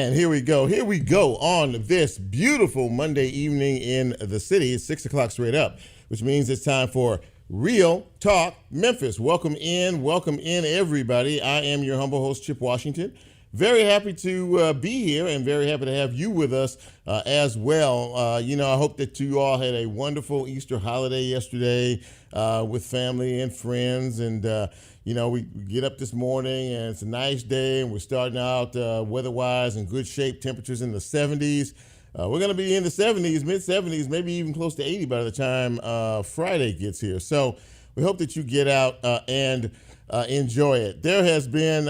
And here we go. Here we go on this beautiful Monday evening in the city. It's 6 o'clock straight up, which means it's time for Real Talk Memphis. Welcome in, everybody. I am your humble host, Chip Washington. Very happy to be here and very happy to have you with us as well. I hope that you all had a wonderful Easter holiday yesterday with family and friends. And, we get up this morning and it's a nice day and we're starting out weather-wise in good shape, temperatures in the 70s. We're going to be in the 70s, mid-70s, maybe even close to 80 by the time Friday gets here. So we hope that you get out and enjoy it. There has been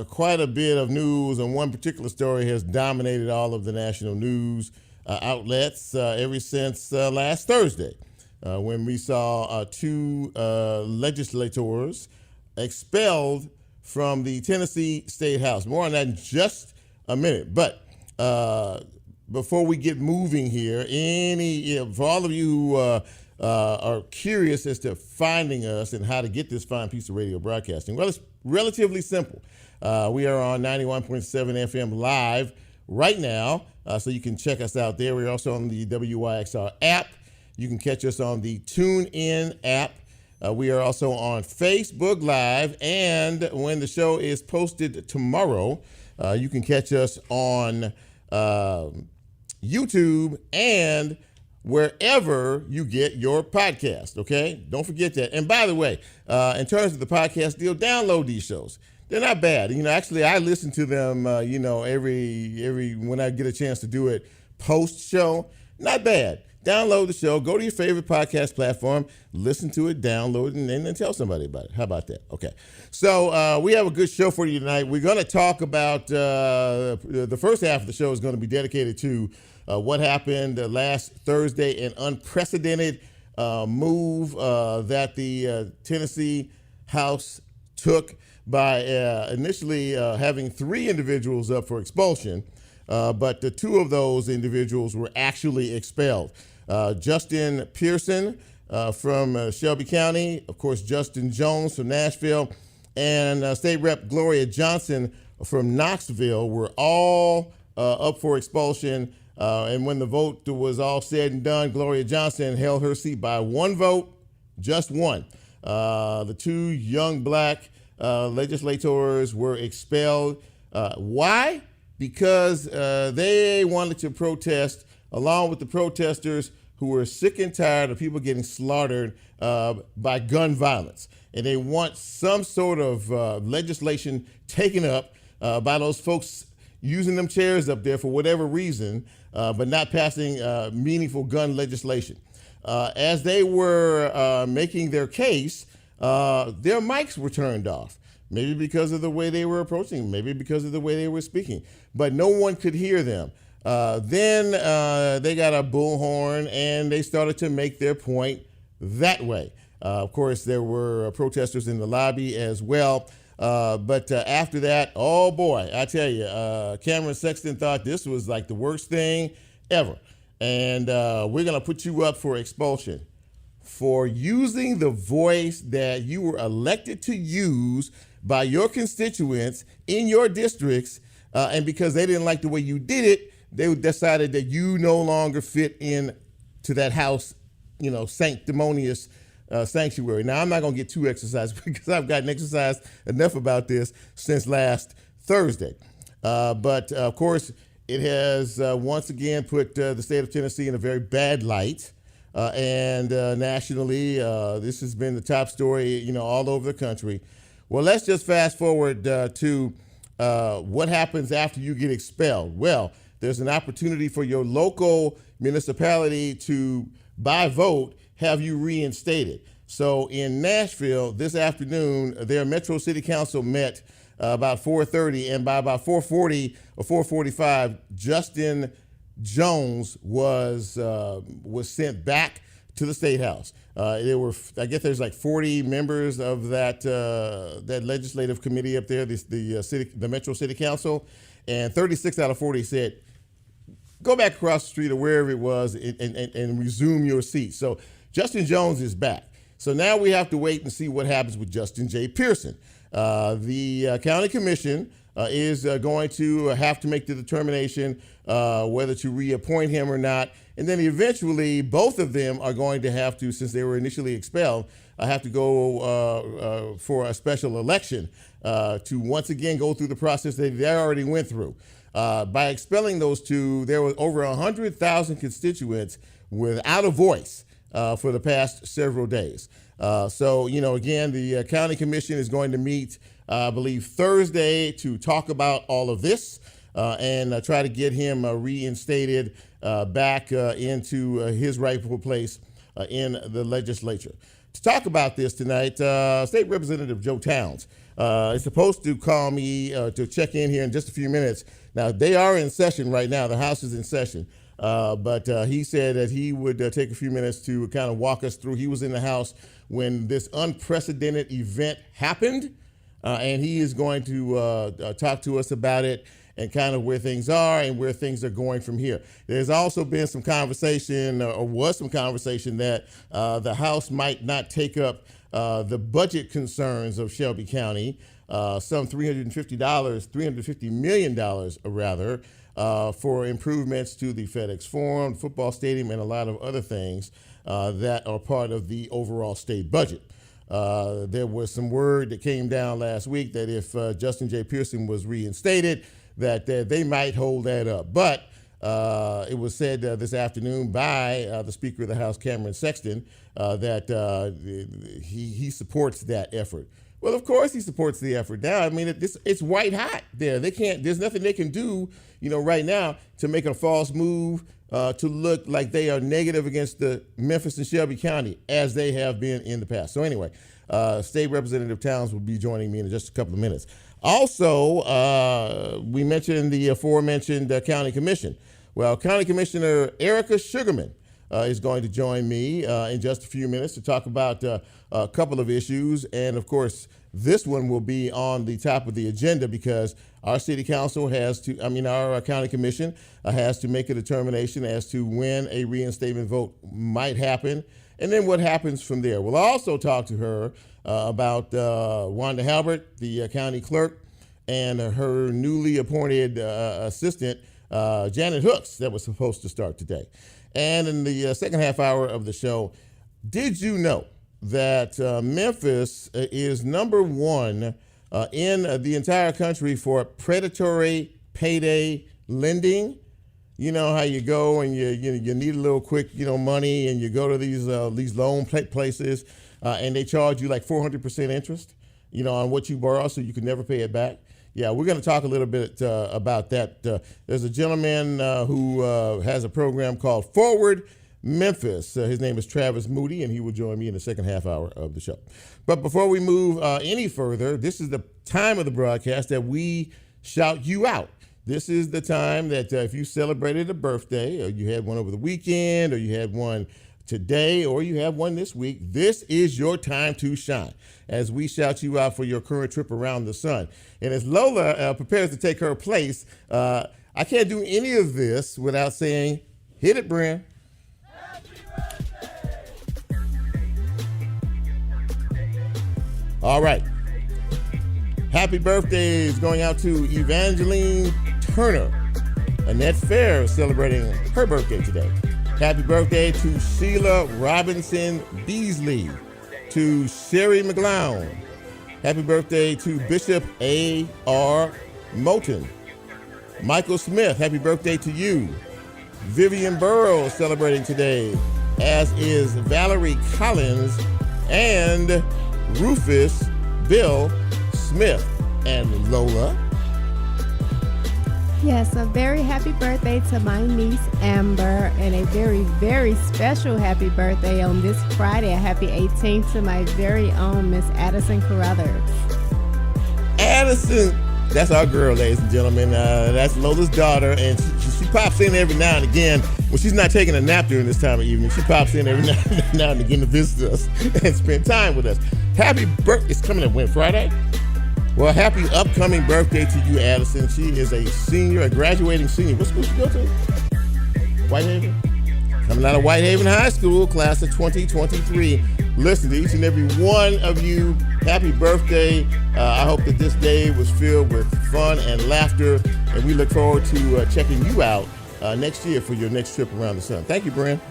quite a bit of news, and one particular story has dominated all of the national news outlets ever since last Thursday when we saw two legislators expelled from the Tennessee State House. More on that in just a minute. But before we get moving here, for all of you who are curious as to finding us and how to get this fine piece of radio broadcasting, well, it's relatively simple. We are on 91.7 FM live right now, so you can check us out there. We're also on the WYXR app. You can catch us on the TuneIn app. We are also on Facebook Live, and when the show is posted tomorrow, you can catch us on YouTube and wherever you get your podcast, okay? Don't forget that. And by the way, in terms of the podcast deal, download these shows. They're not bad. Actually, I listen to them, every when I get a chance to do it post-show. Not bad. Download the show. Go to your favorite podcast platform. Listen to it, download it, and then tell somebody about it. How about that? Okay. So we have a good show for you tonight. We're going to talk about the first half of the show is going to be dedicated to what happened last Thursday, an unprecedented move that the Tennessee House took by initially having three individuals up for expulsion, but the two of those individuals were actually expelled. Justin Pearson from Shelby County, of course, Justin Jones from Nashville, and State Rep Gloria Johnson from Knoxville were all up for expulsion. And when the vote was all said and done, Gloria Johnson held her seat by one vote, just one. The two young black legislators were expelled. Why? Because they wanted to protest along with the protesters who were sick and tired of people getting slaughtered by gun violence. And they want some sort of legislation taken up by those folks using them chairs up there for whatever reason, but not passing meaningful gun legislation. As they were making their case, their mics were turned off. Maybe because of the way they were approaching, maybe because of the way they were speaking, but no one could hear them. Then they got a bullhorn and they started to make their point that way. Of course, there were protesters in the lobby as well. But after that, oh boy, I tell you, Cameron Sexton thought this was like the worst thing ever. And we're going to put you up for expulsion for using the voice that you were elected to use by your constituents in your districts, and because they didn't like the way you did it, they decided that you no longer fit in to that house, sanctimonious sanctuary. Now, I'm not going to get too exercised because I've gotten exercised enough about this since last Thursday. But of course, it has once again put the state of Tennessee in a very bad light. And nationally, this has been the top story, all over the country. Well, let's just fast forward to what happens after you get expelled. Well, there's an opportunity for your local municipality to, by vote, have you reinstated. So in Nashville this afternoon, their Metro City Council met about 4:30, and by about 4:40 or 4:45, Justin Jones was sent back to the State House. I guess there's like 40 members of that legislative committee up there, the Metro City Council, and 36 out of 40 said, go back across the street or wherever it was and resume your seat. So Justin Jones is back. So now we have to wait and see what happens with Justin J. Pearson. The county commission is going to have to make the determination whether to reappoint him or not. And then eventually, both of them are going to have to, since they were initially expelled, have to go for a special election to once again go through the process that they already went through. By expelling those two, there was over 100,000 constituents without a voice for the past several days. So, again, the county commission is going to meet, I believe, Thursday to talk about all of this and try to get him reinstated back into his rightful place in the legislature. To talk about this tonight, State Representative Joe Towns is supposed to call me to check in here in just a few minutes. Now, they are in session right now. The House is in session. But he said that he would take a few minutes to kind of walk us through. He was in the House when this unprecedented event happened, and he is going to talk to us about it and kind of where things are and where things are going from here. There's also been some conversation, or was some conversation, that the House might not take up the budget concerns of Shelby County, some $350 million rather, for improvements to the FedEx Forum, football stadium, and a lot of other things that are part of the overall state budget. There was some word that came down last week that if Justin J. Pearson was reinstated, that they might hold that up. But it was said this afternoon by the Speaker of the House, Cameron Sexton, that he supports that effort. Well, of course he supports the effort now. I mean, it's white hot there. There's nothing they can do, right now to make a false move to look like they are negative against the Memphis and Shelby County as they have been in the past. So anyway, State Representative Towns will be joining me in just a couple of minutes. Also, we mentioned the aforementioned county commission. Well, County Commissioner Erika Sugarmon is going to join me in just a few minutes to talk about a couple of issues. And of course, this one will be on the top of the agenda because our city council our county commission has to make a determination as to when a reinstatement vote might happen and then what happens from there. We'll also talk to her about Wanda Halbert, the county clerk, and her newly appointed assistant, Janet Hooks, that was supposed to start today. And in the second half hour of the show, did you know that Memphis is number one in the entire country for predatory payday lending? You know how you go and you need a little quick money, and you go to these loan places and they charge you like 400% interest on what you borrow, so you can never pay it back. Yeah, we're going to talk a little bit about that. There's a gentleman who has a program called Forward Memphis. His name is Travis Moody, and he will join me in the second half hour of the show. But before we move any further, this is the time of the broadcast that we shout you out. This is the time that if you celebrated a birthday, or you had one over the weekend, or you had one today, or you have one this week, this is your time to shine as we shout you out for your current trip around the sun. And as Lola prepares to take her place, I can't do any of this without saying, hit it, Bren. All right. Happy birthdays going out to Evangeline Turner. Annette Fair is celebrating her birthday today. Happy birthday to Sheila Robinson Beasley, to Sherry McGlown. Happy birthday to Bishop A.R. Moulton. Michael Smith, happy birthday to you. Vivian Burrow celebrating today, as is Valerie Collins and Rufus Bill Smith. And Lola. Yes, a very happy birthday to my niece Amber, and a very, very special happy birthday on this Friday, a happy 18th, to my very own Miss Addison Carruthers. Addison, that's our girl, ladies and gentlemen. That's Lola's daughter, and she pops in every now and again. When she's not taking a nap during this time of evening, she pops in every now and again to visit us and spend time with us. Happy birthday. It's coming up when, Friday? Well, happy upcoming birthday to you, Addison. She is a senior, a graduating senior. What school she go to? Whitehaven? Coming out of Whitehaven High School, class of 2023. listen, to each and every one of you, happy birthday. I hope that this day was filled with fun and laughter, and we look forward to checking you out next year for your next trip around the sun. Thank you, Brent.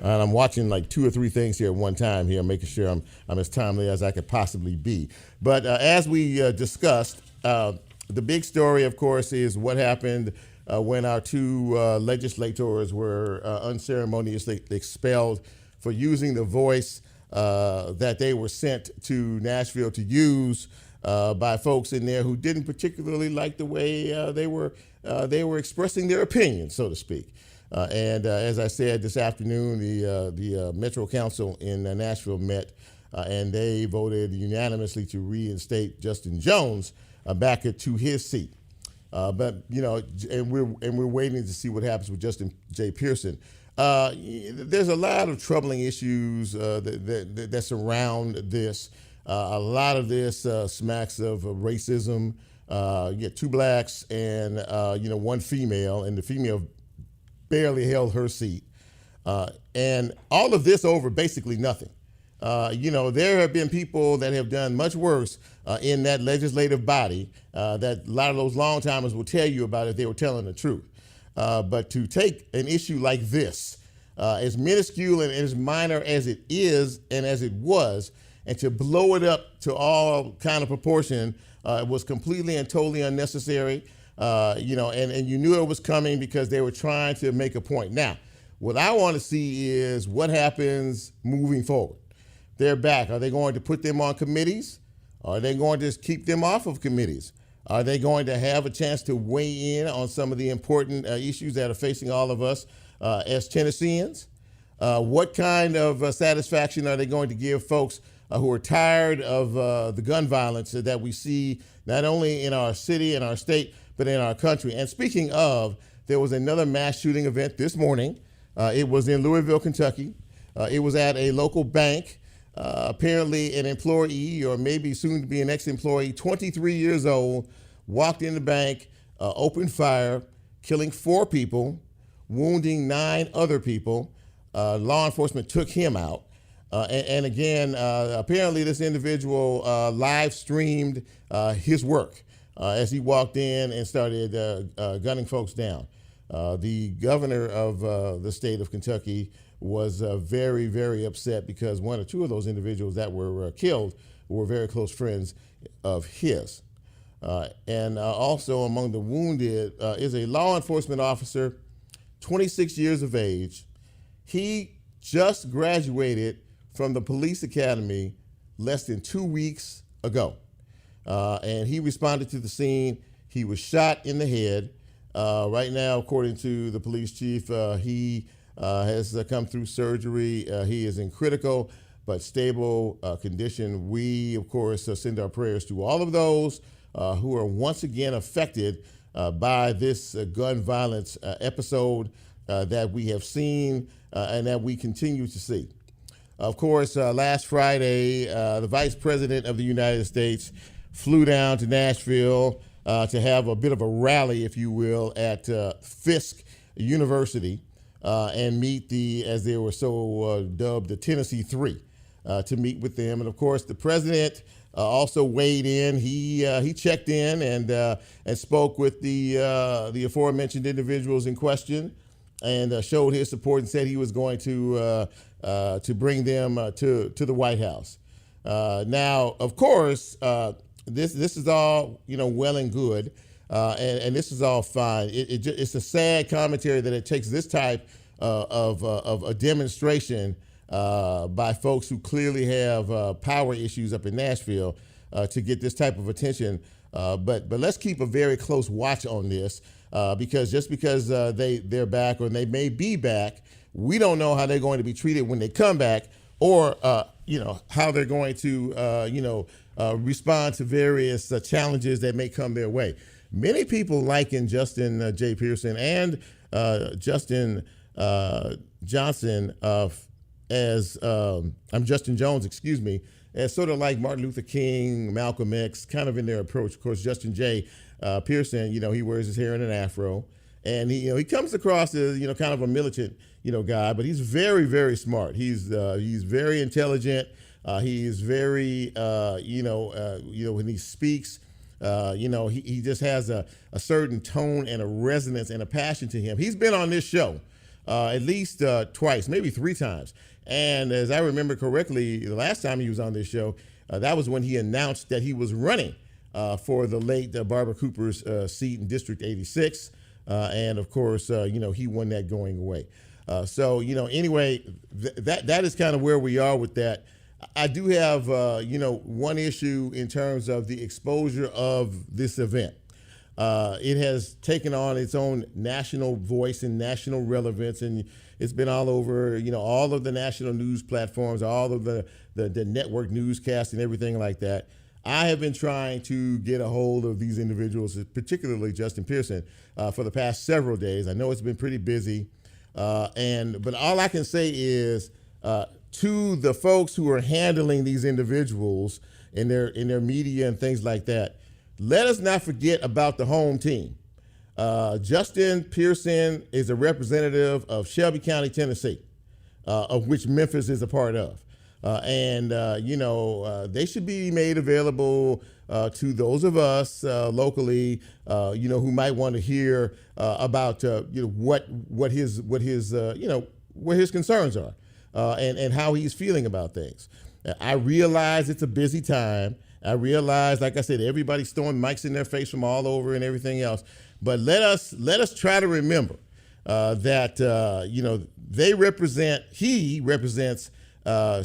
And I'm watching like 2 or 3 things here at one time here, making sure I'm as timely as I could possibly be. But as we discussed, the big story, of course, is what happened when our 2 legislators were unceremoniously expelled for using the voice that they were sent to Nashville to use by folks in there who didn't particularly like the way they were expressing their opinion, so to speak. And as I said this afternoon, the Metro Council in Nashville met, and they voted unanimously to reinstate Justin Jones back to his seat. But and we're waiting to see what happens with Justin J. Pearson. There's a lot of troubling issues that surround this. A lot of this smacks of racism. You get 2 blacks and 1 female, and the female barely held her seat. And all of this over basically nothing. There have been people that have done much worse in that legislative body that a lot of those long-timers will tell you about if they were telling the truth. But to take an issue like this, as minuscule and as minor as it is and as it was, and to blow it up to all kind of proportion was completely and totally unnecessary. And you knew it was coming because they were trying to make a point. Now, what I want to see is what happens moving forward. They're back. Are they going to put them on committees? Are they going to just keep them off of committees? Are they going to have a chance to weigh in on some of the important issues that are facing all of us as Tennesseans? What kind of satisfaction are they going to give folks who are tired of the gun violence that we see not only in our city and our state, but in our country? And speaking of, there was another mass shooting event this morning. It was in Louisville, Kentucky. It was at a local bank. Apparently an employee, or maybe soon to be an ex-employee, 23 years old, walked in the bank, opened fire, killing 4 people, wounding 9 other people. Law enforcement took him out. And again, apparently this individual live streamed his work as he walked in and started gunning folks down. The governor of the state of Kentucky was very, very upset because 1 or 2 of those individuals that were killed were very close friends of his. And also among the wounded is a law enforcement officer, 26 years of age. He just graduated from the police academy less than 2 weeks ago. And he responded to the scene. He was shot in the head. Right now, according to the police chief, he has come through surgery. He is in critical but stable condition. We, of course, send our prayers to all of those who are once again affected by this gun violence episode that we have seen and that we continue to see. Of course, last Friday, the Vice President of the United States flew down to Nashville to have a bit of a rally, if you will, at Fisk University and meet as they were so dubbed, the Tennessee Three, to meet with them. And of course, the president also weighed in. He checked in and spoke with the aforementioned individuals in question, and showed his support and said he was going to bring them to the White House. Now, of course, this is all well and good, and this is all fine. It's a sad commentary that it takes this type of a demonstration by folks who clearly have power issues up in Nashville to get this type of attention. But let's keep a very close watch on this because just because they're back or they may be back, we don't know how they're going to be treated when they come back, or how they're going to respond to various challenges that may come their way. Many people liken Justin J. Pearson and Justin Johnson as I'm Justin Jones, excuse me, as sort of like Martin Luther King, Malcolm X, kind of in their approach. Of course, Justin J. Pearson, he wears his hair in an afro, And he comes across as kind of a militant guy, but he's very, very smart. He's very intelligent. He's very when he speaks, he just has a certain tone and a resonance and a passion to him. He's been on this show at least twice, maybe 3 times. And as I remember correctly, the last time he was on this show, that was when he announced that he was running for the late Barbara Cooper's seat in District 86. And of course, he won that going away. Anyway, that is kind of where we are with that. I do have, one issue in terms of the exposure of this event. It has taken on its own national voice and national relevance, and it's been all over, all of the national news platforms, all of the network newscasts and everything like that. I have been trying to get a hold of these individuals, particularly Justin Pearson, for the past several days. I know it's been pretty busy, but all I can say is to the folks who are handling these individuals in their media and things like that, let us not forget about the home team. Justin Pearson is a representative of Shelby County, Tennessee, of which Memphis is a part of. They should be made available to those of us locally, who might want to hear about what his concerns are and how he's feeling about things. I realize it's a busy time. I realize, like I said, everybody's throwing mics in their face from all over and everything else. But let us try to remember that he represents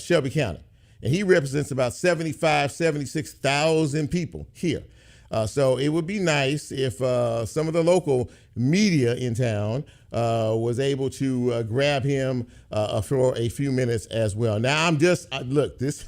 Shelby County, and he represents about 76,000 people here. So it would be nice if some of the local media in town was able to grab him for a few minutes as well. Now look, this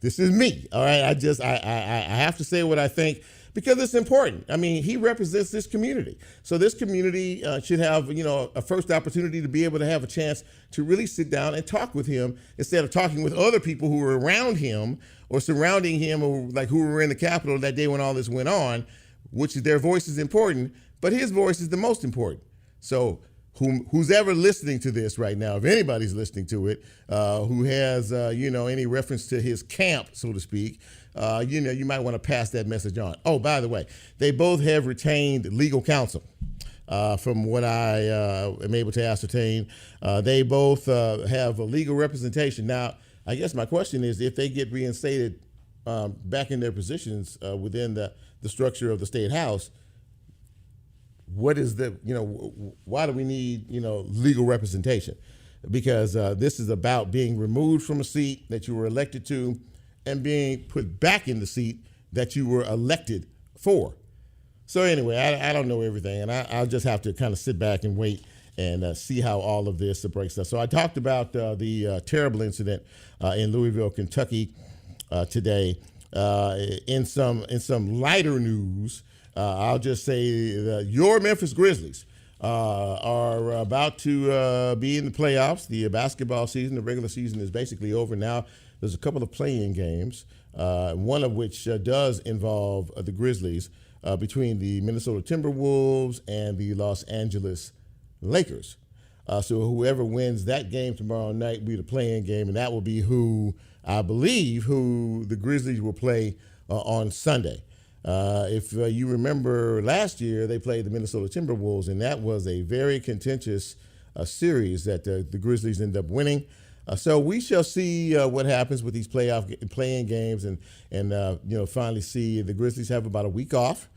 this is me. All right, I have to say what I think, because it's important. I mean, he represents this community. So this community should have, a first opportunity to be able to have a chance to really sit down and talk with him instead of talking with other people who were around him or surrounding him, or like who were in the Capitol that day when all this went on, which their voice is important, but his voice is the most important. So who's ever listening to this right now, if anybody's listening to it, who has, any reference to his camp, so to speak, you might want to pass that message on. Oh, by the way, they both have retained legal counsel. From what I am able to ascertain, they both have a legal representation. Now, I guess my question is, if they get reinstated back in their positions within the structure of the state house, what is why do we need, legal representation? Because this is about being removed from a seat that you were elected to and being put back in the seat that you were elected for. So anyway, I don't know everything, and I'll just have to kind of sit back and wait and see how all of this breaks down. So I talked about the terrible incident in Louisville, Kentucky today. In some lighter news, I'll just say that your Memphis Grizzlies are about to be in the playoffs. The basketball season, the regular season, is basically over now. There's a couple of play-in games, one of which does involve the Grizzlies, between the Minnesota Timberwolves and the Los Angeles Lakers. So whoever wins that game tomorrow night will be the play-in game, and that will be who the Grizzlies will play on Sunday. If you remember last year, they played the Minnesota Timberwolves, and that was a very contentious series that the Grizzlies ended up winning. So we shall see what happens with these play-in games, and finally see the Grizzlies have about a week off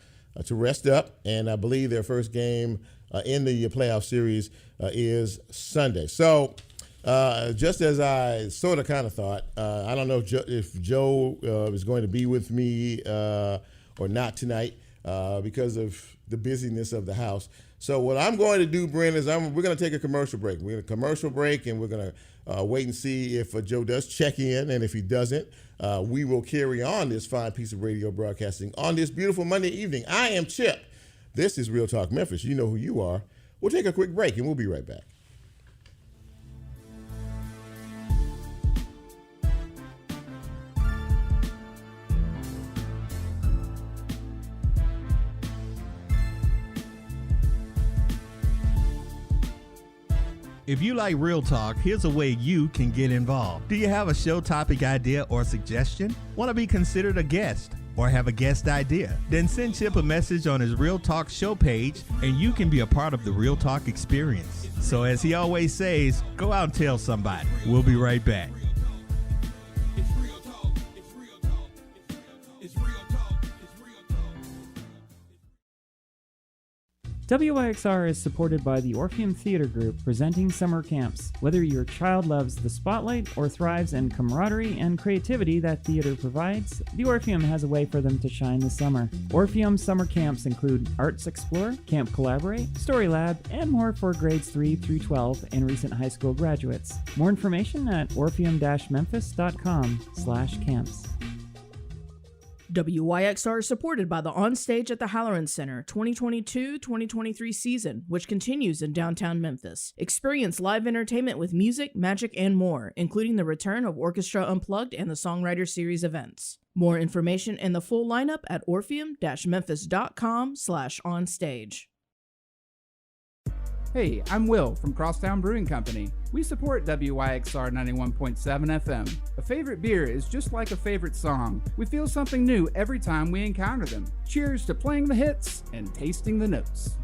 to rest up, and I believe their first game in the playoff series is Sunday. So just as I sort of kind of thought, I don't know if Joe is going to be with me or not tonight because of the busyness of the house. So what I'm going to do, Brent, is we're going to take a commercial break. We're going to commercial break, and we're going to wait and see if Joe does check in, and if he doesn't, we will carry on this fine piece of radio broadcasting on this beautiful Monday evening. I am Chip. This is Real Talk Memphis. You know who you are. We'll take a quick break, and we'll be right back. If you like Real Talk, here's a way you can get involved. Do you have a show topic idea or suggestion? Want to be considered a guest? Or have a guest idea? Then send Chip a message on his Real Talk show page and you can be a part of the Real Talk experience. So as he always says, go out and tell somebody. We'll be right back. WYXR is supported by the Orpheum Theater Group, presenting summer camps. Whether your child loves the spotlight or thrives in camaraderie and creativity that theater provides, the Orpheum has a way for them to shine this summer. Orpheum summer camps include Arts Explore, Camp Collaborate, Story Lab, and more for grades 3 through 12 and recent high school graduates. More information at orpheum-memphis.com/camps. WYXR is supported by the Onstage at the Halloran Center 2022-2023 season, which continues in downtown Memphis. Experience live entertainment with music, magic, and more, including the return of Orchestra Unplugged and the Songwriter Series events. More information and the full lineup at orpheum-memphis.com/onstage. Hey, I'm Will from Crosstown Brewing Company. We support WYXR 91.7 FM. A favorite beer is just like a favorite song. We feel something new every time we encounter them. Cheers to playing the hits and tasting the notes.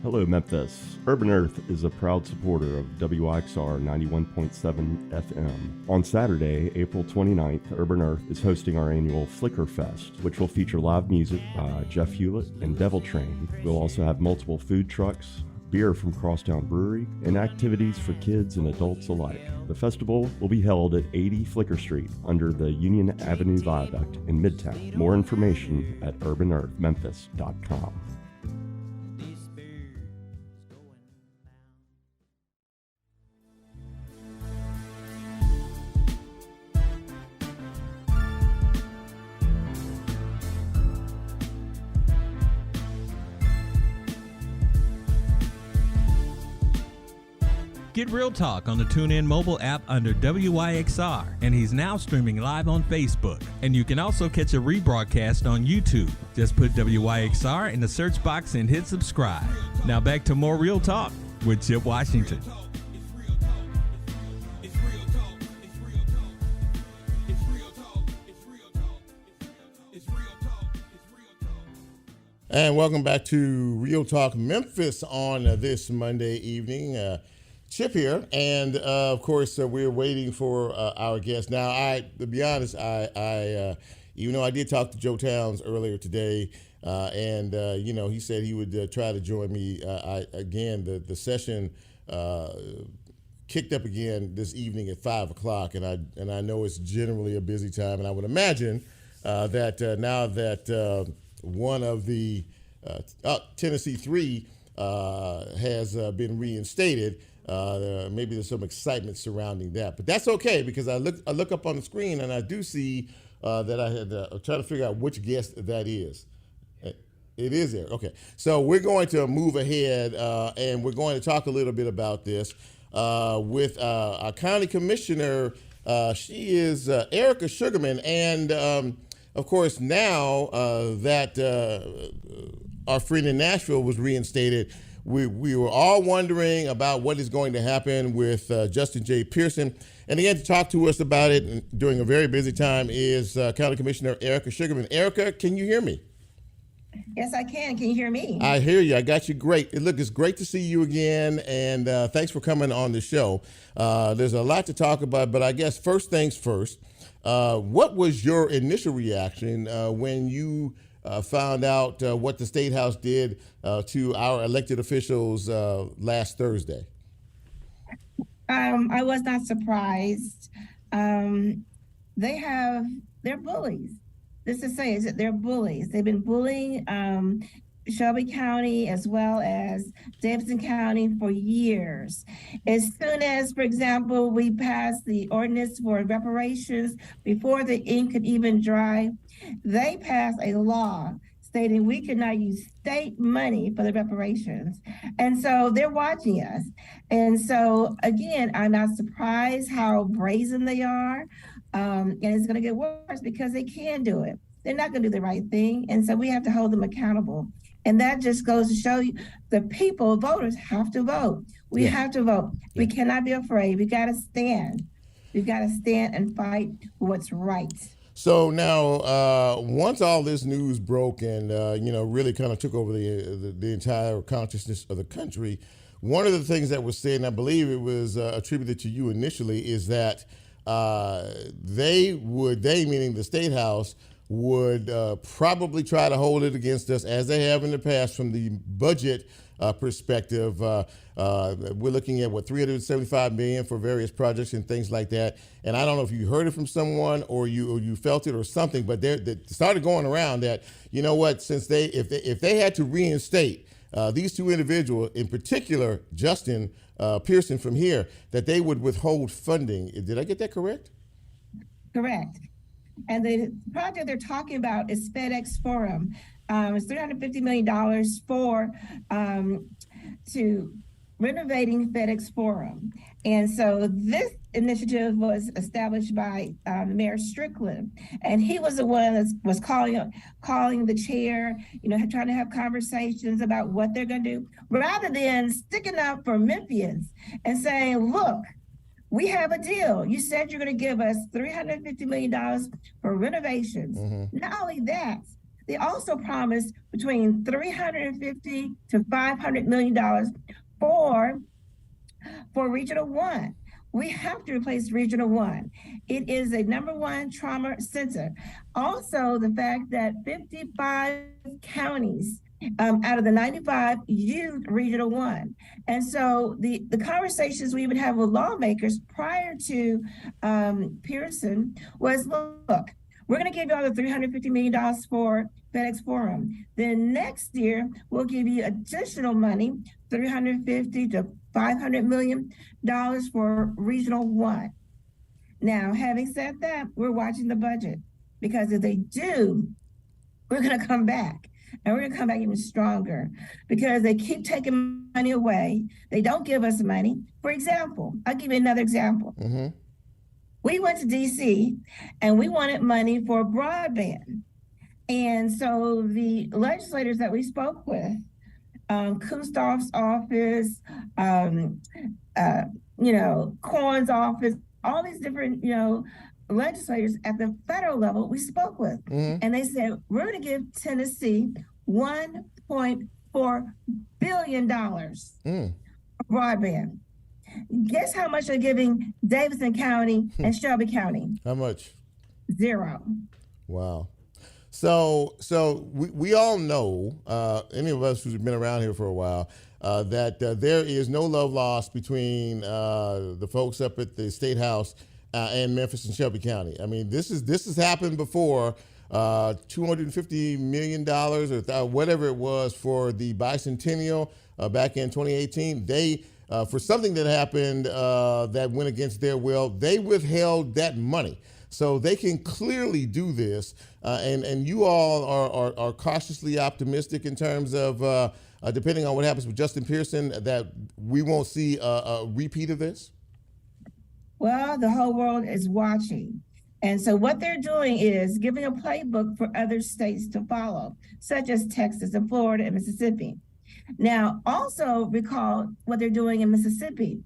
Hello, Memphis. Urban Earth is a proud supporter of WYXR 91.7 FM. On Saturday, April 29th, Urban Earth is hosting our annual Flicker Fest, which will feature live music by Jeff Hewlett and Devil Train. We'll also have multiple food trucks, beer from Crosstown Brewery, and activities for kids and adults alike. The festival will be held at 80 Flicker Street under the Union Avenue Viaduct in Midtown. More information at urbanaearthmemphis.com. Get Real Talk on the TuneIn mobile app under WYXR, and he's now streaming live on Facebook. And you can also catch a rebroadcast on YouTube. Just put WYXR in the search box and hit subscribe. Now back to more Real Talk with Chip Washington. And welcome back to Real Talk Memphis on this Monday evening. Chip here, and of course we're waiting for our guest. Now, to be honest, I even though I did talk to Joe Towns earlier today, and he said he would try to join me. The session kicked up again this evening at 5:00, and I know it's generally a busy time, and I would imagine that now that one of the Tennessee 3 has been reinstated. Maybe there's some excitement surrounding that, but that's okay because I look up on the screen and I do see that I had trying to figure out which guest that is. It is there. Okay, so we're going to move ahead and we're going to talk a little bit about this with our county commissioner. She is Erika Sugarmon, and of course now that our friend in Nashville was reinstated. We were all wondering about what is going to happen with Justin J. Pearson. And again, to talk to us about it during a very busy time is County Commissioner Erika Sugarmon. Erika, can you hear me? Yes, I can. Can you hear me? I hear you. I got you great. Look, it's great to see you again, and thanks for coming on the show. There's a lot to talk about, but I guess first things first, what was your initial reaction when you found out what the State House did to our elected officials last Thursday? I was not surprised. They're bullies. This is saying that they're bullies. They've been bullying Shelby County as well as Davidson County for years. As soon as, for example, we passed the ordinance for reparations before the ink could even dry, they passed a law stating we could not use state money for the reparations. And so they're watching us. And so, again, I'm not surprised how brazen they are. And it's going to get worse because they can do it. They're not going to do the right thing. And so we have to hold them accountable. And that just goes to show you the people, voters, have to vote. We have to vote. We cannot be afraid. We got to stand. We've got to stand and fight for what's right. So now, once all this news broke and really kind of took over the entire consciousness of the country, one of the things that was said, and I believe it was attributed to you initially, is that they meaning the State House, would probably try to hold it against us as they have in the past from the budget perspective. We're looking at $375 million for various projects and things like that. And I don't know if you heard it from someone or you felt it or something, but they started going around that, you know what, since if they had to reinstate these two individuals, in particular Justin Pearson from here, that they would withhold funding. Did I get that correct? Correct. And the project they're talking about is FedEx Forum. It's $350 million for to renovating FedEx Forum. And so this initiative was established by Mayor Strickland, and he was the one that was calling the chair, trying to have conversations about what they're going to do, rather than sticking up for Memphians and saying, look, we have a deal. You said you're going to give us $350 million for renovations. Mm-hmm. Not only that, they also promised between $350 to $500 million for Regional 1. We have to replace Regional 1. It is a #1 trauma center. Also, the fact that 55 counties out of the 95 used Regional 1. And so the conversations we would have with lawmakers prior to Pearson was, look, we're going to give you all the $350 million for FedEx Forum. Then next year, we'll give you additional money, $350 to $500 million for Regional 1. Now, having said that, we're watching the budget, because if they do, we're going to come back. And we're going to come back even stronger, because they keep taking money away. They don't give us money. For example, I'll give you another example. Mm-hmm. We went to D.C. and we wanted money for broadband. And so the legislators that we spoke with, Kustoff's office, Corn's office, all these different, legislators at the federal level we spoke with. Mm-hmm. And they said, we're going to give Tennessee $1.4 billion for broadband. Guess how much they're giving Davidson County and Shelby County? How much? 0. Wow. So we all know, any of us who've been around here for a while, that there is no love lost between the folks up at the State House and Memphis and Shelby County. I mean, this has happened before. $250 million or whatever it was for the bicentennial back in 2018. They, for something that happened that went against their will, they withheld that money. So they can clearly do this, and you all are cautiously optimistic in terms of, depending on what happens with Justin Pearson, that we won't see a repeat of this? Well, the whole world is watching. And so what they're doing is giving a playbook for other states to follow, such as Texas and Florida and Mississippi. Now, also recall what they're doing in Mississippi.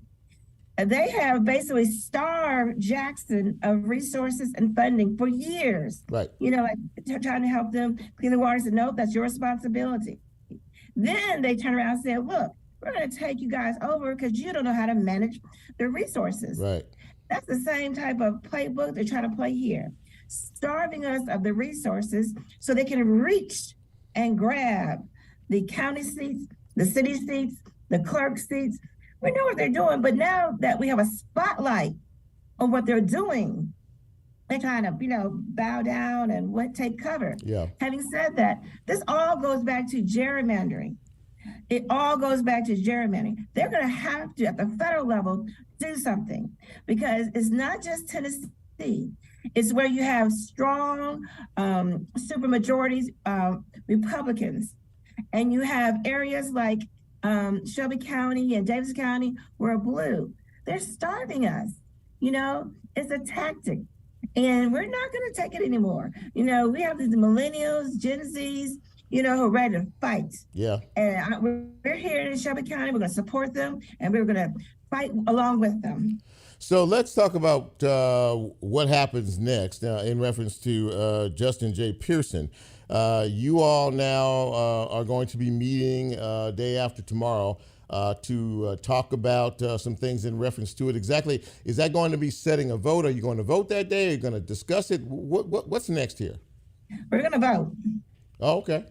They have basically starved Jackson of resources and funding for years. Right. Trying to help them clean the water. Said, no, that's your responsibility. Then they turn around and say, look, we're going to take you guys over because you don't know how to manage the resources. Right. That's the same type of playbook they're trying to play here, starving us of the resources so they can reach and grab the county seats, the city seats, the clerk seats. We know what they're doing, but now that we have a spotlight on what they're doing, they're trying to, bow down and take cover. Yeah. Having said that, this all goes back to gerrymandering. It all goes back to gerrymandering. They're going to have to, at the federal level, do something, because it's not just Tennessee. It's where you have strong supermajorities, Republicans, and you have areas like Shelby County and Davis County were blue. They're starving us. It's a tactic, and we're not going to take it anymore. We have these millennials, Gen Zs, who are ready to fight. Yeah. And we're here in Shelby County. We're going to support them, and we're going to fight along with them. So let's talk about what happens next in reference to Justin J. Pearson. You all now are going to be meeting day after tomorrow to talk about some things in reference to it. Exactly, is that going to be setting a vote? Are you going to vote that day? Are you going to discuss it? What's next here? We're going to vote. Oh, okay.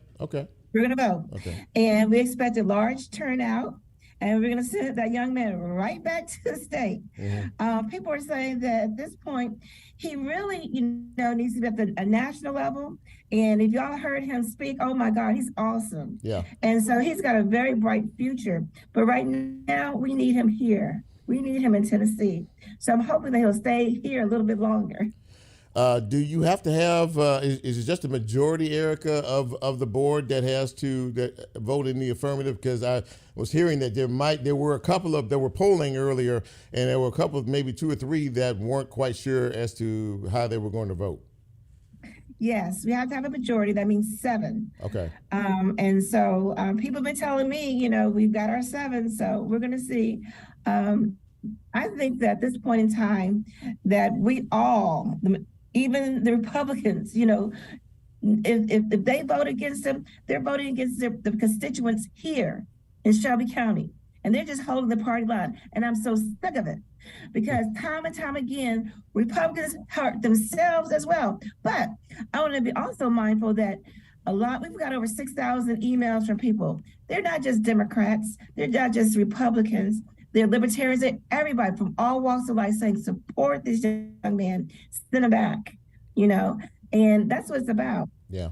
We're going to vote. Okay. And we expect a large turnout. And we're going to send that young man right back to the state. Mm-hmm. People are saying that at this point, he really, needs to be at a national level. And if y'all heard him speak, oh my God, he's awesome. Yeah. And so he's got a very bright future. But right now, we need him here. We need him in Tennessee. So I'm hoping that he'll stay here a little bit longer. Do you have to have, is it just a majority, Erika, of the board that has to vote in the affirmative? Because I was hearing that there were a couple that were polling earlier, and there were a couple of maybe 2 or 3 that weren't quite sure as to how they were going to vote. Yes, we have to have a majority. That means 7. Okay. And so people have been telling me, we've got our 7, so we're going to see. I think that at this point in time that we all, even the Republicans, if they vote against them, they're voting against the constituents here in Shelby County. And they're just holding the party line. And I'm so sick of it because time and time again, Republicans hurt themselves as well. But I want to be also mindful that we've got over 6,000 emails from people. They're not just Democrats. They're not just Republicans. They're libertarians, they're everybody from all walks of life saying, support this young man, send him back, and that's what it's about. Yeah.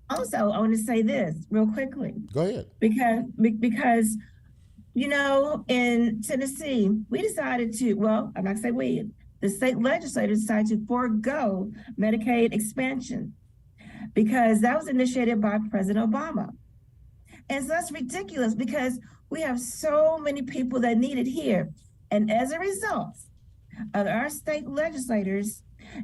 Also, I want to say this real quickly. Go ahead. Because in Tennessee, we decided to, I'm not going to say we, the state legislators decided to forego Medicaid expansion because that was initiated by President Obama. And so that's ridiculous because we have so many people that need it here. And as a result of our state legislators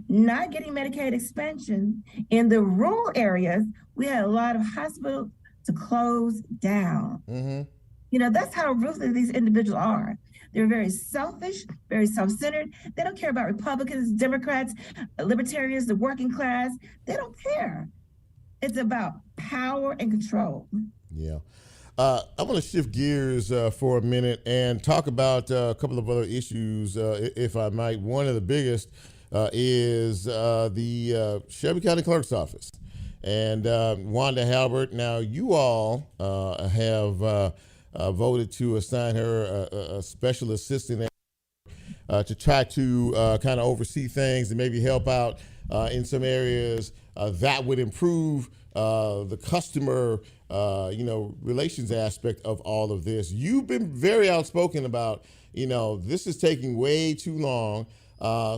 not getting Medicaid expansion in the rural areas, we had a lot of hospitals to close down. Mm-hmm. That's how ruthless these individuals are. They're very selfish, very self-centered. They don't care about Republicans, Democrats, libertarians, the working class. They don't care. It's about power and control. Yeah. I want to shift gears for a minute and talk about a couple of other issues, if I might. One of the biggest is the Shelby County Clerk's Office. And Wanda Halbert, now you all have voted to assign her a special assistant to try to kind of oversee things and maybe help out in some areas that would improve the customer relations aspect of all of this. You've been very outspoken about, this is taking way too long.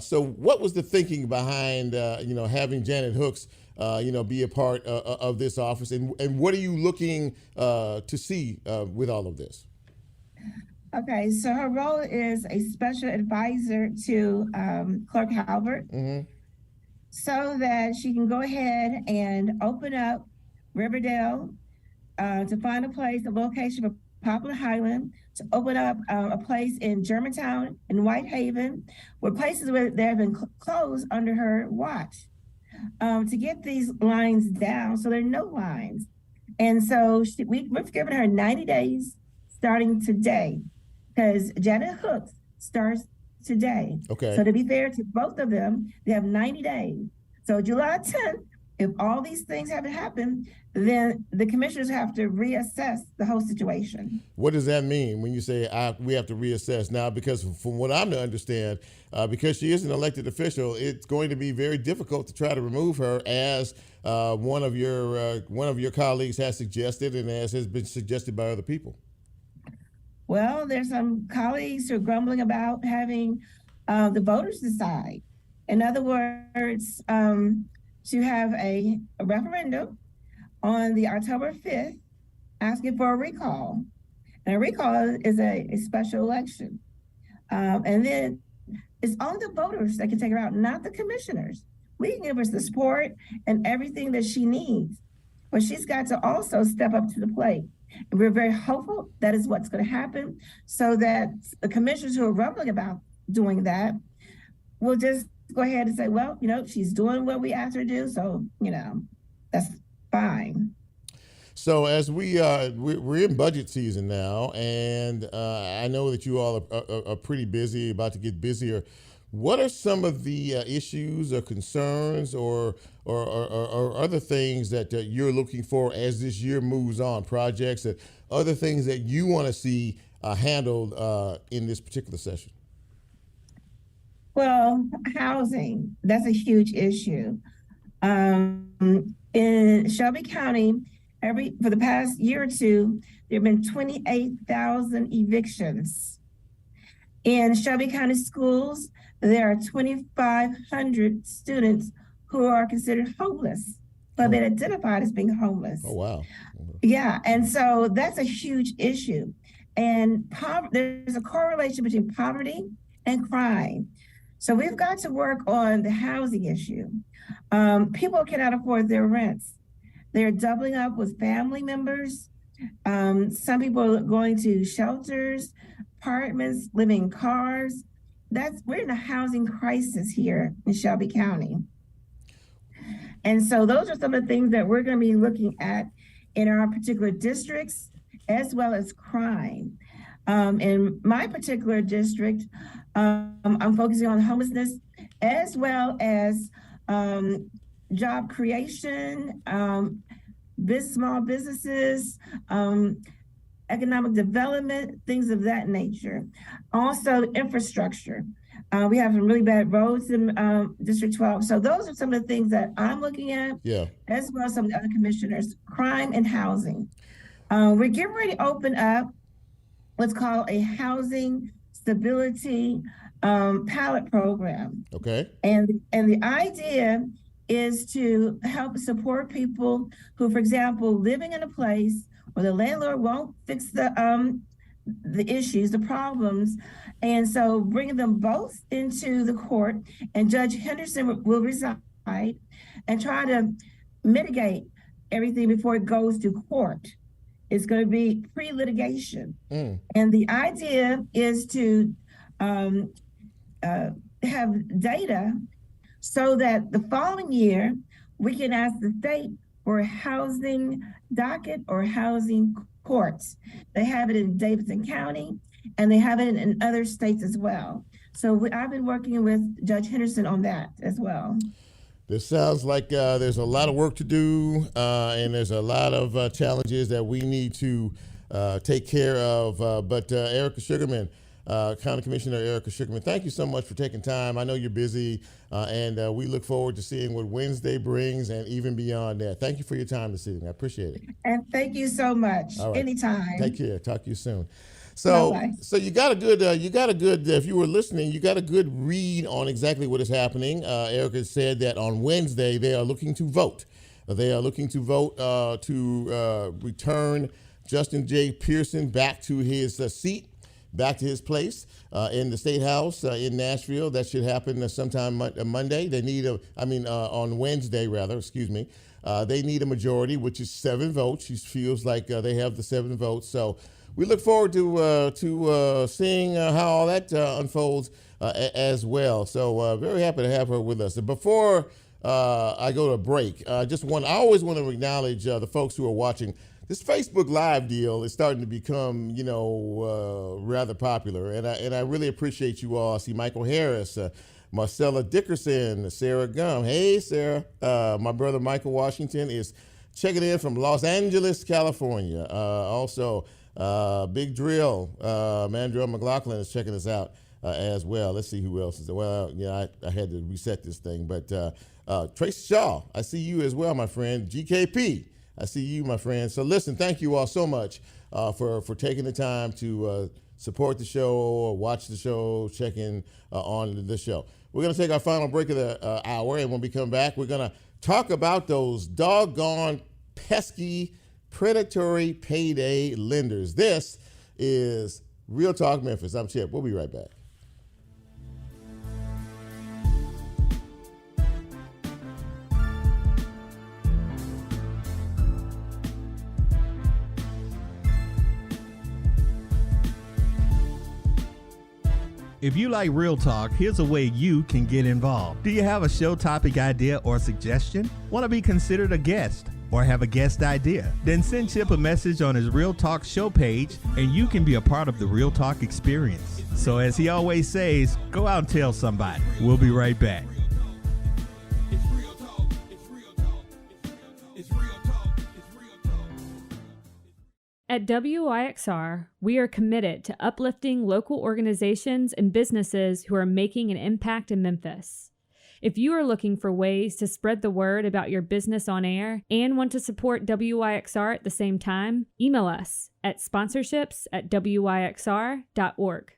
So what was the thinking behind, having Janet Hooks, be a part of this office? And what are you looking to see with all of this? Okay, so her role is a special advisor to Clerk Halbert, mm-hmm. so that she can go ahead and open up Riverdale, to find a location for Poplar Highland, to open up a place in Germantown and Whitehaven, places where they have been closed under her watch, to get these lines down so there are no lines. And so we've given her 90 days starting today, because Janet Hooks starts today. Okay. So to be fair to both of them, they have 90 days. So July 10th, if all these things haven't happened, then the commissioners have to reassess the whole situation. What does that mean when you say we have to reassess now? Because from what I'm to understand, because she is an elected official, it's going to be very difficult to try to remove her, as one of your colleagues has suggested, and as has been suggested by other people. Well, there's some colleagues who are grumbling about having the voters decide. In other words, to have a referendum on the October 5th asking for a recall. And a recall is a special election. And then it's only the voters that can take her out, not the commissioners. We can give her the support and everything that she needs. but she's got to also step up to the plate. And we're very hopeful that is what's going to happen, so that the commissioners who are rumbling about doing that will just go ahead and say, well, she's doing what we asked her to do, so, that's fine. So as we're in budget season now, and I know that you all are pretty busy, about to get busier. What are some of the issues or concerns or other things that you're looking for as this year moves on? Projects and other things that you want to see handled in this particular session? Well, housing, that's a huge issue. In Shelby County, for the past year or two, there have been 28,000 evictions. In Shelby County schools, there are 2,500 students who are considered homeless, but been identified as being homeless. Oh, wow. Yeah, and so that's a huge issue. And there's a correlation between poverty and crime. So we've got to work on the housing issue. People cannot afford their rents. They're doubling up with family members. Some people are going to shelters, apartments, living in cars. We're in a housing crisis here in Shelby County. And so those are some of the things that we're going to be looking at in our particular districts, as well as crime. In my particular district, I'm focusing on homelessness, as well as job creation, small businesses, economic development, things of that nature. Also, infrastructure. We have some really bad roads in District 12. So those are some of the things that I'm looking at, as well as some of the other commissioners, crime and housing. We're getting ready to open up what's called a housing stability pilot program. Okay. And the idea is to help support people who, for example, living in a place where the landlord won't fix the issues, the problems. And so bringing them both into the court, and Judge Henderson will reside and try to mitigate everything before it goes to court. It's going to be pre-litigation. And the idea is to have data so that the following year, we can ask the state for a housing docket or housing courts. They have it in Davidson County, and they have it in other states as well. So I've been working with Judge Henderson on that as well. This sounds like there's a lot of work to do, and there's a lot of challenges that we need to take care of. But Erika Sugarmon, County Commissioner Erika Sugarmon, thank you so much for taking time. I know you're busy, and we look forward to seeing what Wednesday brings and even beyond that. Thank you for your time this evening. I appreciate it. And thank you so much. All right. Anytime. Take care. Talk to you soon. So you got a good, if you were listening, you got a good read on exactly what is happening. Erika said that on Wednesday, they are looking to vote. They are looking to vote to return Justin J. Pearson back to his seat, back to his place in the State House in Nashville. That should happen sometime Monday. They need on Wednesday, rather, excuse me. They need a majority, which is 7 votes. She feels like they have the 7 votes. So we look forward to seeing how all that unfolds as well. So very happy to have her with us. And before I go to a break, I always want to acknowledge the folks who are watching. This Facebook Live deal is starting to become, rather popular, and I really appreciate you all. I see Michael Harris, Marcella Dickerson, Sarah Gum. Hey, Sarah. My brother Michael Washington is checking in from Los Angeles, California. Also, Big Drill, Mandrill McLaughlin is checking us out as well. Let's see who else is there. Well, I had to reset this thing, but Tracy Shaw, I see you as well, my friend. GKP, I see you, my friend. So listen, thank you all so much for taking the time to support the show, watch the show, check in on the show. We're going to take our final break of the hour, and when we come back, we're going to talk about those doggone pesky predatory payday lenders. This is Real Talk Memphis. I'm Chip. We'll be right back. If you like Real Talk, here's a way you can get involved. Do you have a show topic idea or suggestion? Want to be considered a guest or have a guest idea? Then send Chip a message on his Real Talk show page and you can be a part of the Real Talk experience. So as he always says, go out and tell somebody. We'll be right back. At WYXR, we are committed to uplifting local organizations and businesses who are making an impact in Memphis. If you are looking for ways to spread the word about your business on air and want to support WYXR at the same time, email us at sponsorships@wyxr.org.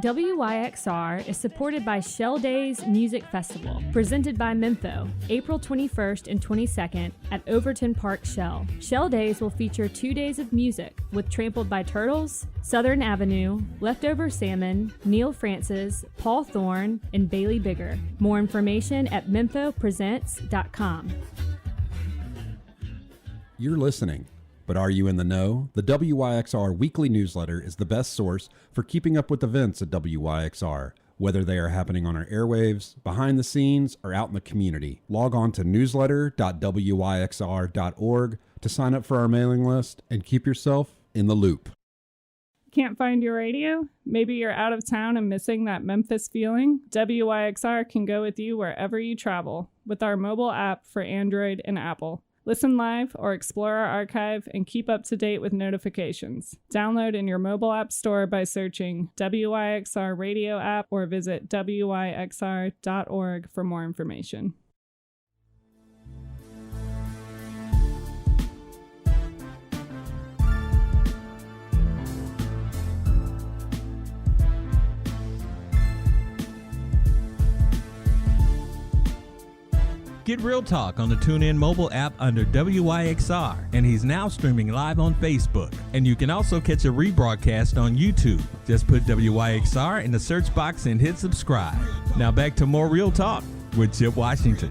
WYXR is supported by Shell Days Music Festival, presented by Mempho, April 21st and 22nd at Overton Park Shell. Shell Days will feature 2 days of music with Trampled by Turtles, Southern Avenue, Leftover Salmon, Neil Francis, Paul Thorne, and Bailey Bigger. More information at memphopresents.com. You're listening. But are you in the know? The WYXR weekly newsletter is the best source for keeping up with events at WYXR, whether they are happening on our airwaves, behind the scenes, or out in the community. Log on to newsletter.wyxr.org to sign up for our mailing list and keep yourself in the loop. Can't find your radio? Maybe you're out of town and missing that Memphis feeling? WYXR can go with you wherever you travel with our mobile app for Android and Apple. Listen live or explore our archive and keep up to date with notifications. Download in your mobile app store by searching WYXR Radio app or visit wyxr.org for more information. Get Real Talk on the TuneIn mobile app under WYXR, and he's now streaming live on Facebook. And you can also catch a rebroadcast on YouTube. Just put WYXR in the search box and hit subscribe. Now back to more Real Talk with Chip Washington.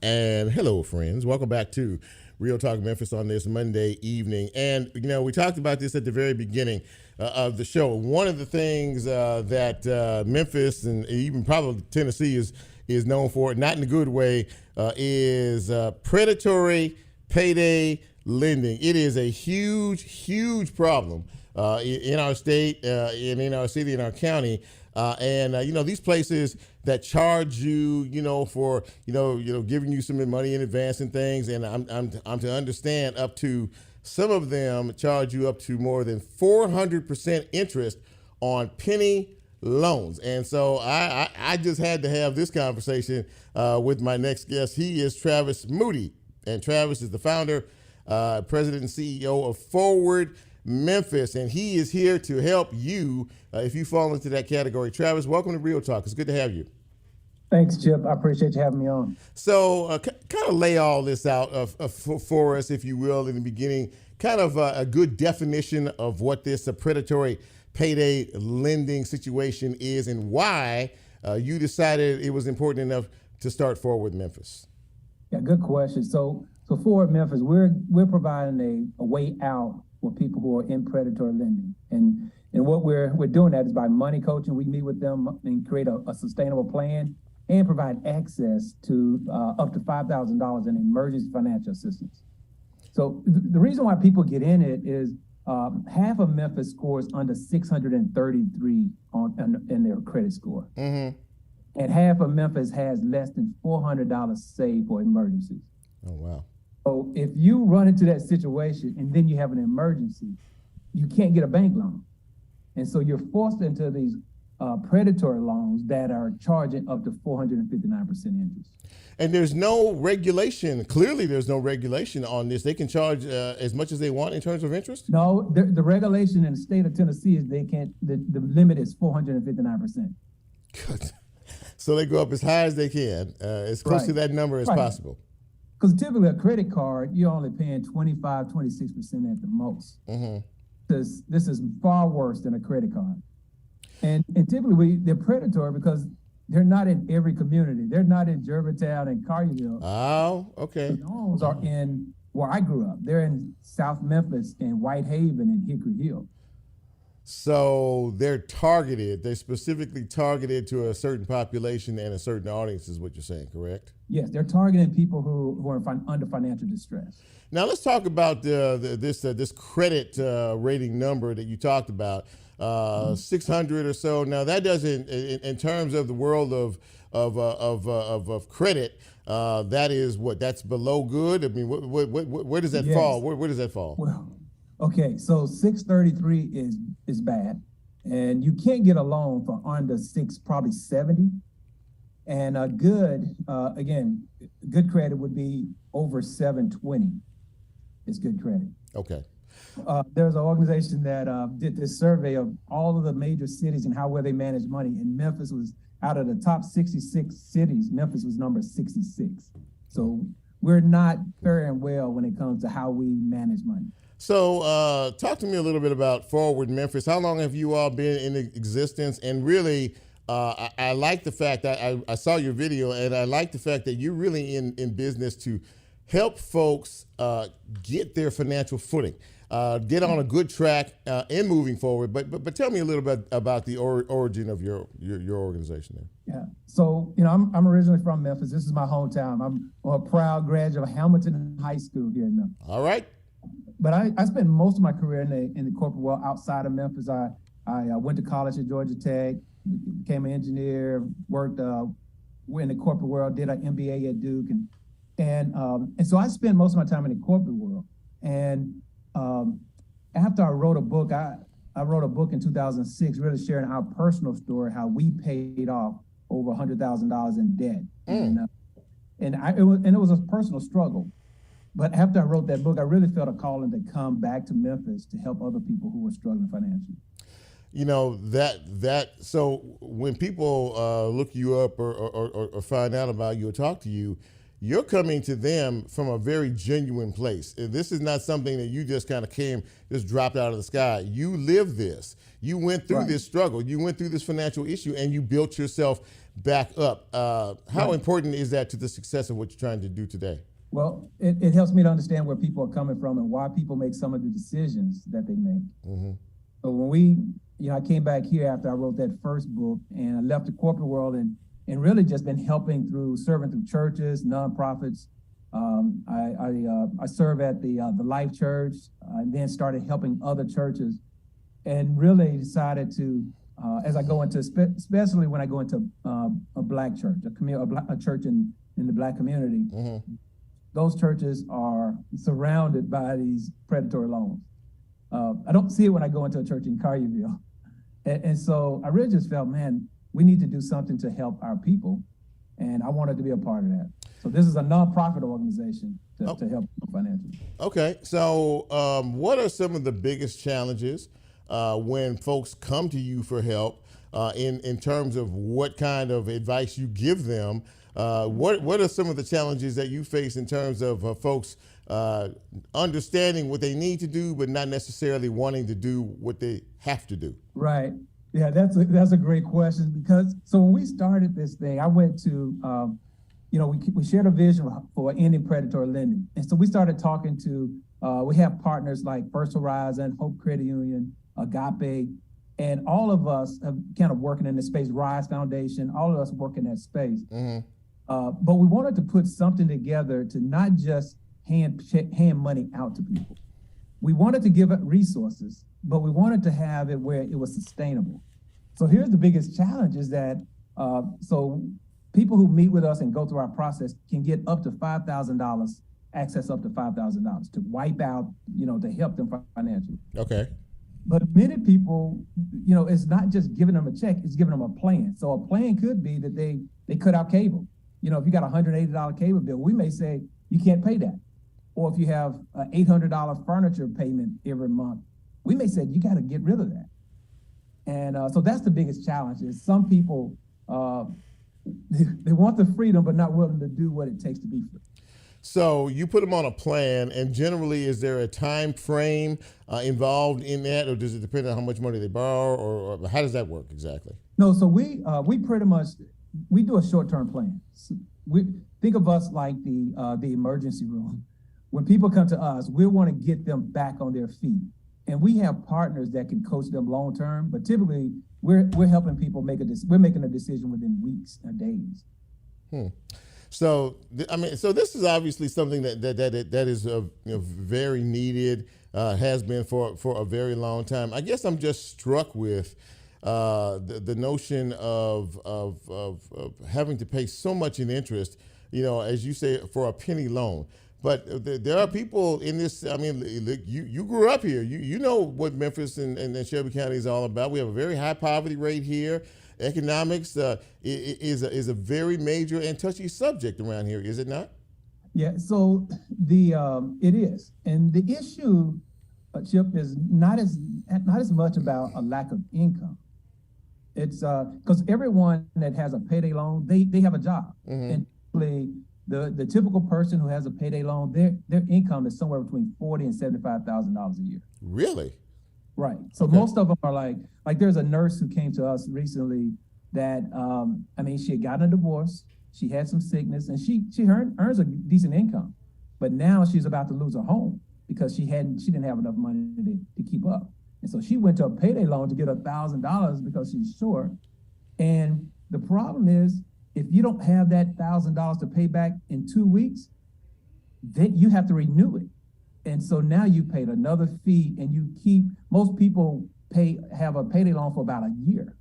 And hello, friends. Welcome back to Real Talk Memphis on this Monday evening. And, you know, we talked about this at the very beginning of the show. One of the things that Memphis and even probably Tennessee is known for, not in a good way, is predatory payday lending. It is a huge, huge problem in our state and in our city and our county. You know, these places that charge you, you know, for, giving you some money in advance and things. And I'm to understand up to some of them charge you up to more than 400% interest on penny loans. And so I just had to have this conversation with my next guest. He is Travis Moody. And Travis is the founder, president and CEO of Forward Memphis, and he is here to help you if you fall into that category. Travis, welcome to Real Talk. It's good to have you. Thanks, Chip. I appreciate you having me on. So kind of lay all this out for us, if you will, in the beginning, kind of a good definition of what this predatory payday lending situation is and why you decided it was important enough to start Forward Memphis. Yeah, good question. So Forward Memphis, we're providing a way out for people who are in predatory lending. And what we're doing that is by money coaching. We meet with them and create a sustainable plan and provide access to up to $5,000 in emergency financial assistance. So the reason why people get in it is half of Memphis scores under 633 in their credit score. Mm-hmm. And half of Memphis has less than $400 saved for emergencies. Oh, wow. So if you run into that situation and then you have an emergency, you can't get a bank loan. And so you're forced into these predatory loans that are charging up to 459% interest. And there's no regulation. Clearly, there's no regulation on this. They can charge as much as they want in terms of interest? No, the regulation in the state of Tennessee is they can't, the limit is 459%. Good. So they go up as high as they can, as close to that number as possible. Because typically a credit card, you're only paying 25, 26% at the most. Mm-hmm. This is far worse than a credit card. And typically they're predatory because they're not in every community. They're not in Germantown and Collierville. Oh, okay. Those are in where I grew up. They're in South Memphis and Whitehaven and Hickory Hill. So they're targeted. They're specifically targeted to a certain population and a certain audience, is what you're saying, correct? Yes, they're targeting people who are under financial distress. Now let's talk about this credit rating number that you talked about, 600 or so. Now that doesn't, in terms of the world of credit, that is what, that's below good. I mean, where does that fall? Where does that fall? Well, okay, so 633 is bad, and you can't get a loan for under 670. And good credit would be over 720. Is good credit. Okay. There's an organization that did this survey of all of the major cities and how well they manage money, and Memphis was, out of the top 66 cities, Memphis was number 66. So we're not faring well when it comes to how we manage money. So talk to me a little bit about Forward Memphis. How long have you all been in existence? And really, I like the fact that I saw your video, and I like the fact that you're really in business to help folks get their financial footing, get on a good track in moving forward. But tell me a little bit about the origin of your organization there. Yeah. So, I'm originally from Memphis. This is my hometown. I'm a proud graduate of Hamilton High School here in Memphis. All right. But I spent most of my career in the corporate world outside of Memphis. I went to college at Georgia Tech, became an engineer, worked in the corporate world, did an MBA at Duke, and so I spent most of my time in the corporate world. And after I wrote a book, I wrote a book in 2006, really sharing our personal story, how we paid off over $100,000 in debt, and it was a personal struggle. But after I wrote that book, I really felt a calling to come back to Memphis to help other people who were struggling financially. So when people look you up or find out about you or talk to you, you're coming to them from a very genuine place. This is not something that you just kind of just dropped out of the sky. You lived this. You went through this struggle. You went through this financial issue, and you built yourself back up. How important is that to the success of what you're trying to do today? Well, it helps me to understand where people are coming from and why people make some of the decisions that they make. Mm-hmm. So when I came back here after I wrote that first book, and I left the corporate world and really just been serving through churches, nonprofits. I serve at the Life Church, and then started helping other churches, and really decided to, as I go into, especially when I go into a Black church, a church in the Black community, mm-hmm. Those churches are surrounded by these predatory loans. I don't see it when I go into a church in Collierville. And so I really just felt, man, we need to do something to help our people. And I wanted to be a part of that. So this is a nonprofit organization to help people financially. Okay. So what are some of the biggest challenges when folks come to you for help in terms of what kind of advice you give them? What are some of the challenges that you face in terms of folks understanding what they need to do, but not necessarily wanting to do what they have to do? Right. Yeah, that's a great question, because when we started this thing, I went to, we shared a vision for ending predatory lending. And so we started talking to, we have partners like First Horizon, Hope Credit Union, Agape, and all of us have kind of working in this space, Rise Foundation, all of us work in that space. Mm-hmm. But we wanted to put something together to not just hand money out to people. We wanted to give it resources, but we wanted to have it where it was sustainable. So here's the biggest challenge is that, so people who meet with us and go through our process can get up to $5,000, access up to $5,000 to wipe out, to help them financially. Okay. But many people, it's not just giving them a check, it's giving them a plan. So a plan could be that they cut out cable. If you got a $180 cable bill, we may say you can't pay that. Or if you have an $800 furniture payment every month, we may say you got to get rid of that. And so that's the biggest challenge is some people, they want the freedom, but not willing to do what it takes to be free. So you put them on a plan, and generally, is there a time frame involved in that, or does it depend on how much money they borrow, or how does that work exactly? No, so we pretty much, we do a short-term plan. So we think of us like the emergency room. When people come to us, we want to get them back on their feet. And we have partners that can coach them long-term, but typically we're helping people we're making a decision within weeks or days. So, so this is obviously something that is very needed, has been for a very long time. I guess I'm just struck with the notion of having to pay so much in interest, as you say, for a penny loan. But there are people in this. I mean, you grew up here. You know what Memphis and Shelby County is all about. We have a very high poverty rate here. Economics is a very major and touchy subject around here, is it not? Yeah. So it is, and the issue, Chip, is not as much about a lack of income. It's because everyone that has a payday loan, they have a job, and the typical person who has a payday loan, their income is somewhere between $40,000 and $75,000 a year. Really? Right. So most of them are like there's a nurse who came to us recently that she had gotten a divorce, she had some sickness, and she earns a decent income, but now she's about to lose her home because she didn't have enough money to keep up, and so she went to a payday loan to get $1,000 because she's short. And the problem is, if you don't have that $1,000 to pay back in 2 weeks, then you have to renew it. And so now you paid another fee, and most people have a payday loan for about a year.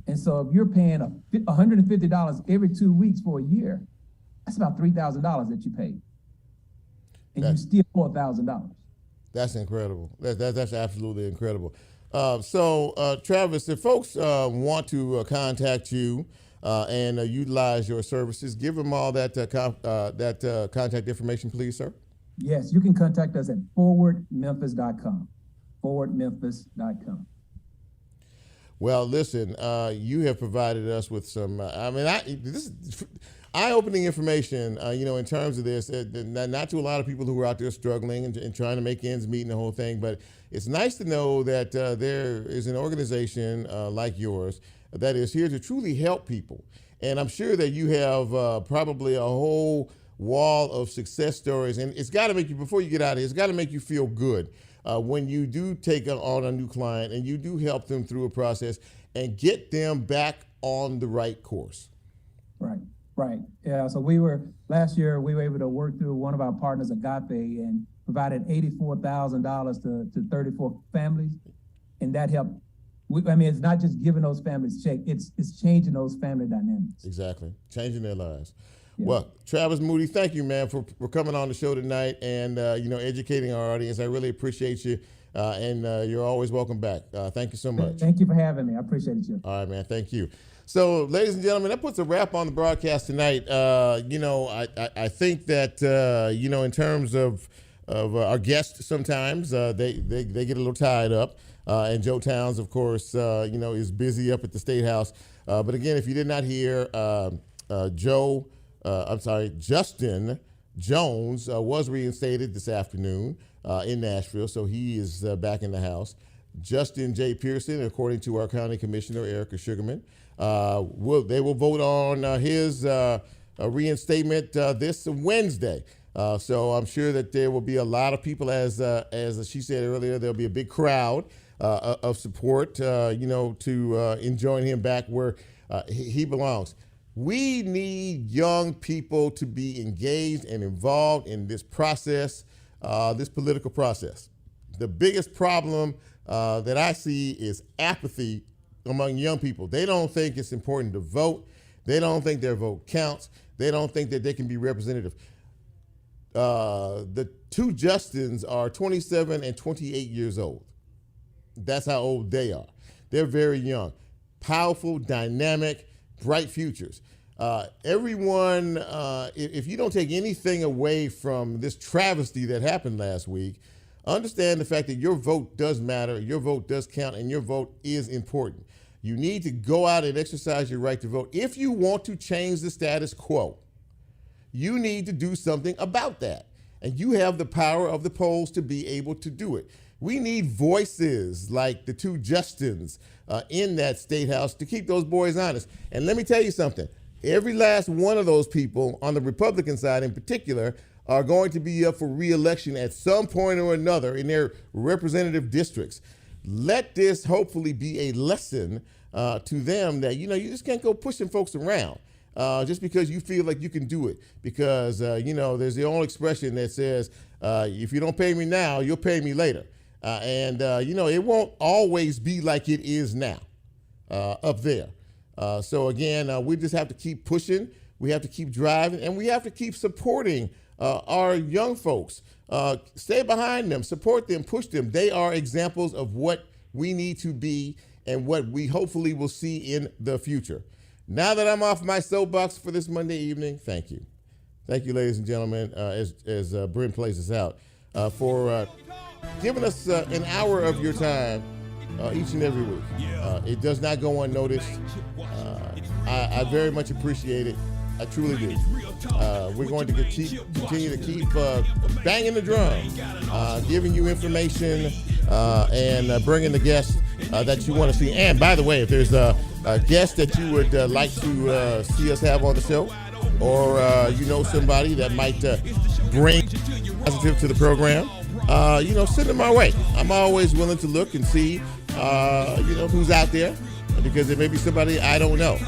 And so if you're paying $150 every 2 weeks for a year, that's about $3,000 that you paid. And you still owe $1,000. That's incredible. That's absolutely incredible. So Travis, if folks want to contact you and utilize your services, give them all that contact information, please, sir. Yes, you can contact us at forwardmemphis.com. Forwardmemphis.com. Well, listen, you have provided us with some. This is eye-opening information. In terms of this, not to a lot of people who are out there struggling and trying to make ends meet and the whole thing, but it's nice to know that there is an organization like yours that is here to truly help people. And I'm sure that you have probably a whole wall of success stories, and it's got to make you, before you get out of here, it's got to make you feel good when you do take on a new client and you do help them through a process and get them back on the right course. Right. Yeah. So last year we were able to work through one of our partners, Agape, and provided $84,000 to 34 families, and that helped. It's not just giving those families check; it's changing those family dynamics. Exactly, changing their lives. Yeah. Well, Travis Moody, thank you, man, for coming on the show tonight and educating our audience. I really appreciate you, and you're always welcome back. Thank you so much. Thank you for having me. I appreciate it, Jim. All right, man. Thank you. So, ladies and gentlemen, that puts a wrap on the broadcast tonight. I think that in terms of our guests, sometimes they get a little tied up. And Joe Towns, of course, is busy up at the State House. But again, if you did not hear, Justin Jones was reinstated this afternoon in Nashville, so he is back in the House. Justin J. Pearson, according to our County Commissioner, Erika Sugarmon, they will vote on his reinstatement this Wednesday. So I'm sure that there will be a lot of people, as she said earlier, there'll be a big crowd of support, to enjoying him back where he belongs. We need young people to be engaged and involved in this process, this political process. The biggest problem that I see is apathy among young people. They don't think it's important to vote. They don't think their vote counts. They don't think that they can be representative. The two Justins are 27 and 28 years old. That's how old they are. They're very young, powerful, dynamic, bright futures. Everyone, if you don't take anything away from this travesty that happened last week, understand the fact that your vote does matter, your vote does count, and your vote is important. You need to go out and exercise your right to vote. If you want to change the status quo, you need to do something about that. And you have the power of the polls to be able to do it. We need voices like the two Justins in that state house to keep those boys honest. And let me tell you something. Every last one of those people on the Republican side in particular are going to be up for re-election at some point or another in their representative districts. Let this hopefully be a lesson to them that, you just can't go pushing folks around just because you feel like you can do it. Because, there's the old expression that says, if you don't pay me now, you'll pay me later. It won't always be like it is now up there. So again, we just have to keep pushing. We have to keep driving, and we have to keep supporting our young folks. Stay behind them, support them, push them. They are examples of what we need to be and what we hopefully will see in the future. Now that I'm off my soapbox for this Monday evening, thank you. Thank you, ladies and gentlemen, as Bryn plays us out, for giving us an hour of your time each and every week. It does not go unnoticed. I very much appreciate it. I truly do. We're going to continue to keep banging the drum, giving you information, and bringing the guests that you want to see. And by the way, if there's a guest that you would like to see us have on the show, or somebody that might bring positive to the program, send them our way. I'm always willing to look and see, who's out there, because there may be somebody I don't know.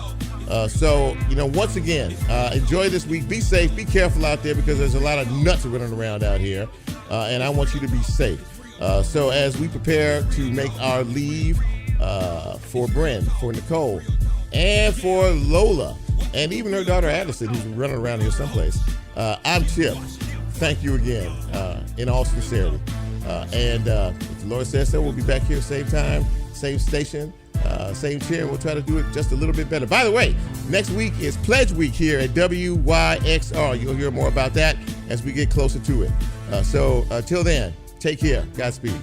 Once again, enjoy this week. Be safe. Be careful out there, because there's a lot of nuts running around out here, and I want you to be safe. So as we prepare to make our leave for Bryn, for Nicole, and for Lola, and even her daughter Addison, who's running around here someplace, I'm Chip. Thank you again, in all sincerity. If the Lord says so, we'll be back here same time, same station, same chair, and we'll try to do it just a little bit better. By the way, next week is Pledge Week here at WYXR. You'll hear more about that as we get closer to it. So till then, take care. Godspeed.